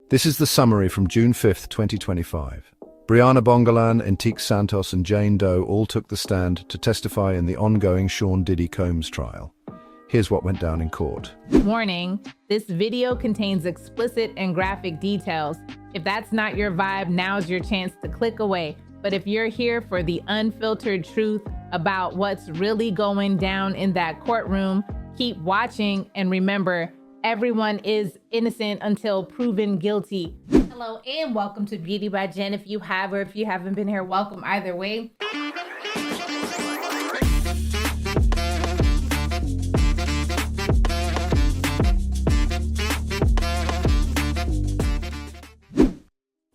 This is the summary from June 5th, 2025. Bryana Bongolan, Entique Santos and Jane Doe all took the stand to testify in the ongoing Sean Diddy Combs trial. Here's what went down in court. Warning, this video contains explicit and graphic details. If that's not your vibe, now's your chance to click away. But if you're here for the unfiltered truth about what's really going down in that courtroom, keep watching and remember, everyone is innocent until proven guilty. Hello and welcome to Beauty by Jen. If you have or if you haven't been here, welcome either way.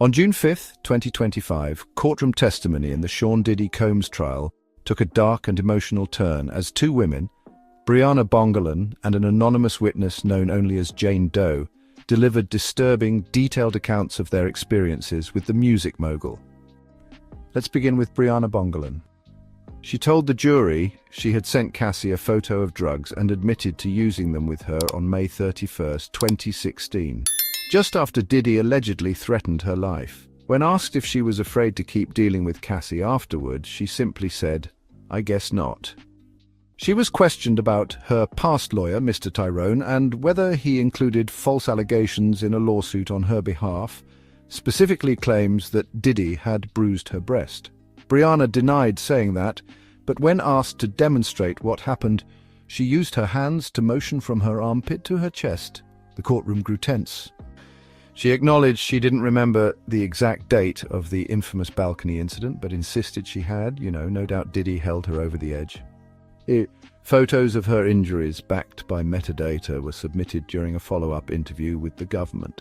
On June 5th, 2025, courtroom testimony in the Sean Diddy Combs trial took a dark and emotional turn as two women, Bryana Bongolan and an anonymous witness known only as Jane Doe, delivered disturbing, detailed accounts of their experiences with the music mogul. Let's begin with Bryana Bongolan. She told the jury she had sent Cassie a photo of drugs and admitted to using them with her on May 31st, 2016, just after Diddy allegedly threatened her life. When asked if she was afraid to keep dealing with Cassie afterward, she simply said, "I guess not." She was questioned about her past lawyer, Mr. Tyrone, and whether he included false allegations in a lawsuit on her behalf, specifically claims that Diddy had bruised her breast. Bryana denied saying that, but when asked to demonstrate what happened, she used her hands to motion from her armpit to her chest. The courtroom grew tense. She acknowledged she didn't remember the exact date of the infamous balcony incident, but insisted she had. No doubt Diddy held her over the edge. Photos of her injuries, backed by metadata, were submitted during a follow-up interview with the government.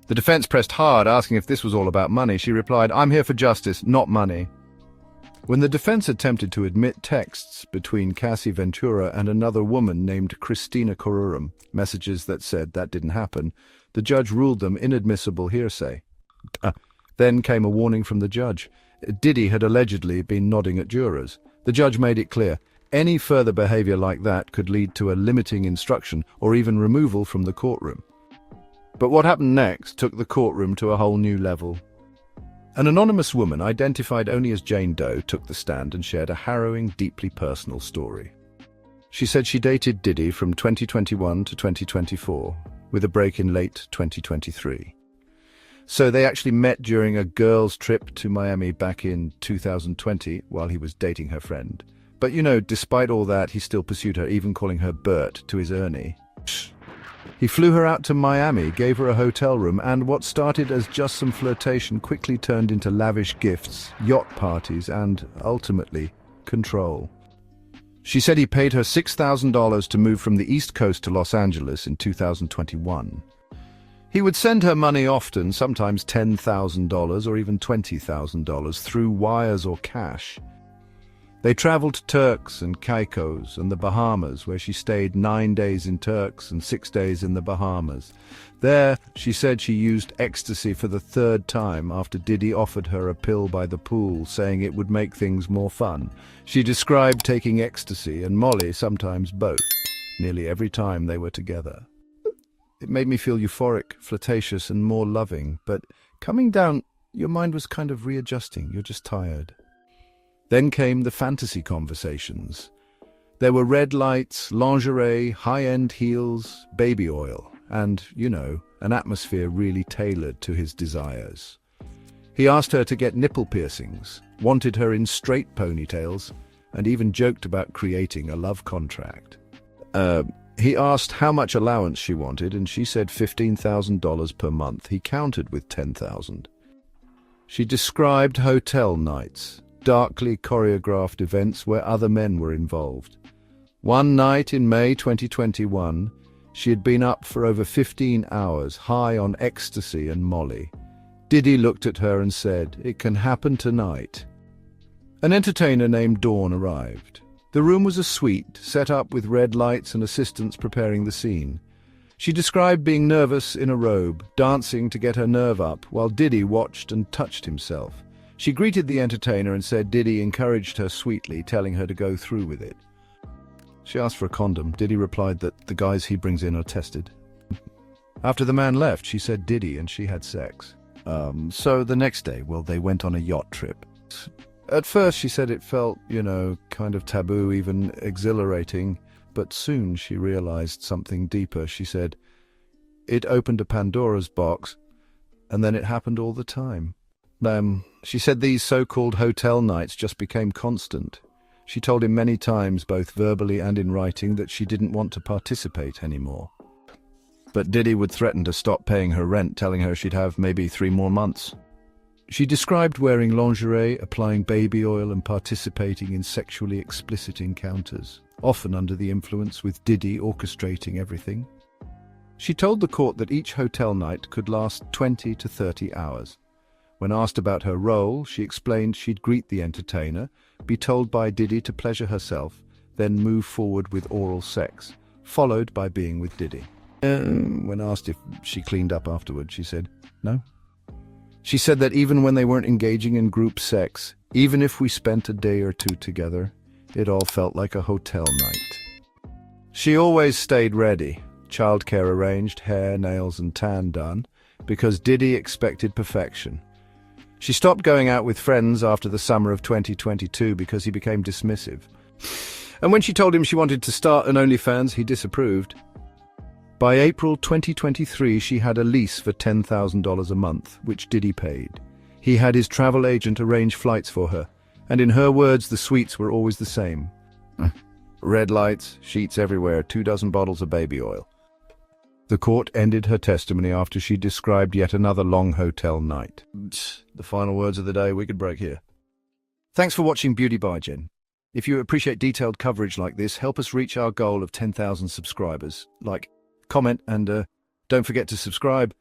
The defense pressed hard, asking if this was all about money. She replied, "I'm here for justice, not money." When the defense attempted to admit texts between Cassie Ventura and another woman named Christina courtroom, messages that said that didn't happen, the judge ruled them inadmissible hearsay. Then came a warning from the judge. Diddy had allegedly been nodding at jurors. The judge made it clear, any further behavior like that could lead to a limiting instruction or even removal from the courtroom. But what happened next took the courtroom to a whole new level. An anonymous woman, identified only as Jane Doe, took the stand and shared a harrowing, deeply personal story. She said she dated Diddy from 2021 to 2024, with a break in late 2023. So they actually met during a girls' trip to Miami back in 2020 while he was dating her friend. But despite all that, he still pursued her, even calling her Bert to his Ernie. He flew her out to Miami, gave her a hotel room, and what started as just some flirtation quickly turned into lavish gifts, yacht parties, and, ultimately, control. She said he paid her $6,000 to move from the East Coast to Los Angeles in 2021. He would send her money often, sometimes $10,000 or even $20,000, through wires or cash. They traveled to Turks and Caicos and the Bahamas, where she stayed 9 days in Turks and 6 days in the Bahamas. There, she said she used ecstasy for the third time after Diddy offered her a pill by the pool, saying it would make things more fun. She described taking ecstasy and Molly, sometimes both, nearly every time they were together. It made me feel euphoric, flirtatious, and more loving, but coming down, your mind was kind of readjusting. You're just tired. Then came the fantasy conversations. There were red lights, lingerie, high-end heels, baby oil, and, an atmosphere really tailored to his desires. He asked her to get nipple piercings, wanted her in straight ponytails, and even joked about creating a love contract. He asked how much allowance she wanted, and she said $15,000 per month. He countered with $10,000. She described hotel nights, darkly choreographed events where other men were involved. One night in May 2021, she had been up for over 15 hours, high on ecstasy and Molly. Diddy looked at her and said, "It can happen tonight." An entertainer named Dawn arrived. The room was a suite, set up with red lights and assistants preparing the scene. She described being nervous in a robe, dancing to get her nerve up, while Diddy watched and touched himself. She greeted the entertainer and said Diddy encouraged her sweetly, telling her to go through with it. She asked for a condom. Diddy replied that the guys he brings in are tested. After the man left, she said Diddy and she had sex. So the next day, well, they went on a yacht trip. At first, she said it felt, kind of taboo, even exhilarating, but soon she realized something deeper. She said, it opened a Pandora's box, and then it happened all the time. She said these so-called hotel nights just became constant. She told him many times, both verbally and in writing, that she didn't want to participate anymore. But Diddy would threaten to stop paying her rent, telling her she'd have maybe 3 more months. She described wearing lingerie, applying baby oil, and participating in sexually explicit encounters, often under the influence, with Diddy orchestrating everything. She told the court that each hotel night could last 20 to 30 hours. When asked about her role, she explained she'd greet the entertainer, be told by Diddy to pleasure herself, then move forward with oral sex, followed by being with Diddy. When asked if she cleaned up afterward, she said, no. She said that even when they weren't engaging in group sex, even if we spent a day or two together, it all felt like a hotel night. She always stayed ready, childcare arranged, hair, nails and tan done, because Diddy expected perfection. She stopped going out with friends after the summer of 2022 because he became dismissive. And when she told him she wanted to start an OnlyFans, he disapproved. By April 2023, she had a lease for $10,000 a month, which Diddy paid. He had his travel agent arrange flights for her, and in her words, the suites were always the same. Red lights, sheets everywhere, 24 bottles of baby oil. The court ended her testimony after she described yet another long hotel night. The final words of the day, we could break here. Thanks for watching BeautyBuyGen. If you appreciate detailed coverage like this, help us reach our goal of 10,000 subscribers. Like, comment, and don't forget to subscribe.